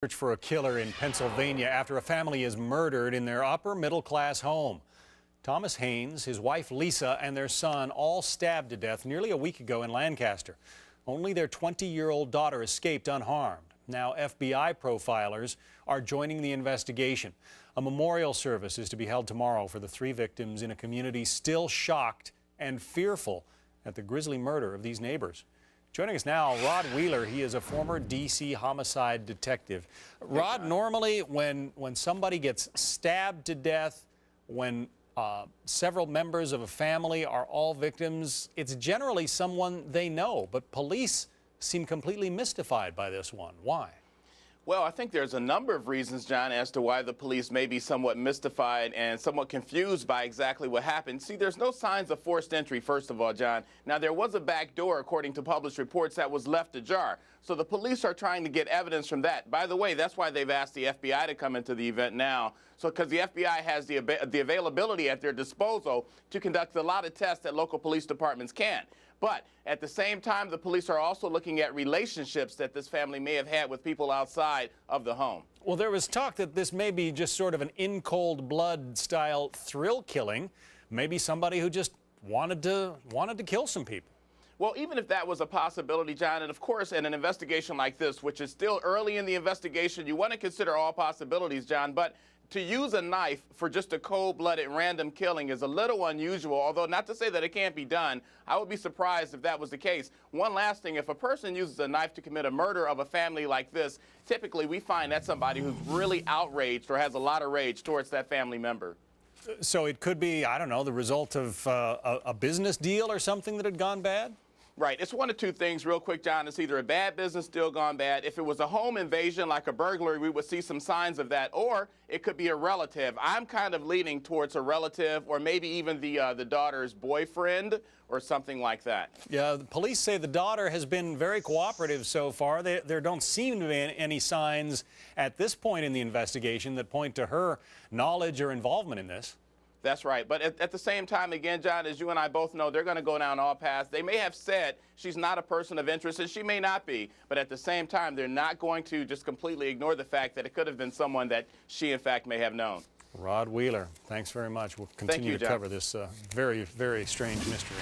Search for a killer in Pennsylvania after a family is murdered in their upper middle class home. Thomas Haynes, his wife Lisa, and their son all stabbed to death nearly a week ago in Lancaster. Only their 20-year-old daughter escaped unharmed. Now FBI profilers are joining the investigation. A memorial service is to be held tomorrow for the three victims in a community still shocked and fearful at the grisly murder of these neighbors. Joining us now, Rod Wheeler. He is a former D.C. homicide detective. Rod, normally when somebody gets stabbed to death, when several members of a family are all victims, it's generally someone they know. But police seem completely mystified by this one. Why? Well, I think there's a number of reasons, John, as to why the police may be somewhat mystified and somewhat confused by exactly what happened. See, there's no signs of forced entry, first of all, John. Now, there was a back door, according to published reports, that was left ajar. So the police are trying to get evidence from that. By the way, that's why they've asked the FBI to come into the event now. So because the FBI has the availability at their disposal to conduct a lot of tests that local police departments can't. But at the same time, the police are also looking at relationships that this family may have had with people outside of the home. Well, there was talk that this may be just sort of an in cold blood style thrill killing. Maybe somebody who just wanted to kill some people. Well, even if that was a possibility, John, and of course, in an investigation like this, which is still early in the investigation, you want to consider all possibilities, John, but to use a knife for just a cold-blooded random killing is a little unusual, although not to say that it can't be done. I would be surprised if that was the case. One last thing, if a person uses a knife to commit a murder of a family like this, typically we find that's somebody who's really outraged or has a lot of rage towards that family member. So it could be, I don't know, the result of a business deal or something that had gone bad? Right. It's one of two things real quick, John. It's either a bad business deal gone bad. If it was a home invasion like a burglary, we would see some signs of that. Or it could be a relative. I'm kind of leaning towards a relative or maybe even the daughter's boyfriend or something like that. Yeah, the police say the daughter has been very cooperative so far. There don't seem to be any signs at this point in the investigation that point to her knowledge or involvement in this. That's right. But at the same time, again, John, as you and I both know, they're going to go down all paths. They may have said she's not a person of interest, and she may not be. But at the same time, they're not going to just completely ignore the fact that it could have been someone that she, in fact, may have known. Rod Wheeler, thanks very much. We'll continue to cover this very, very strange mystery.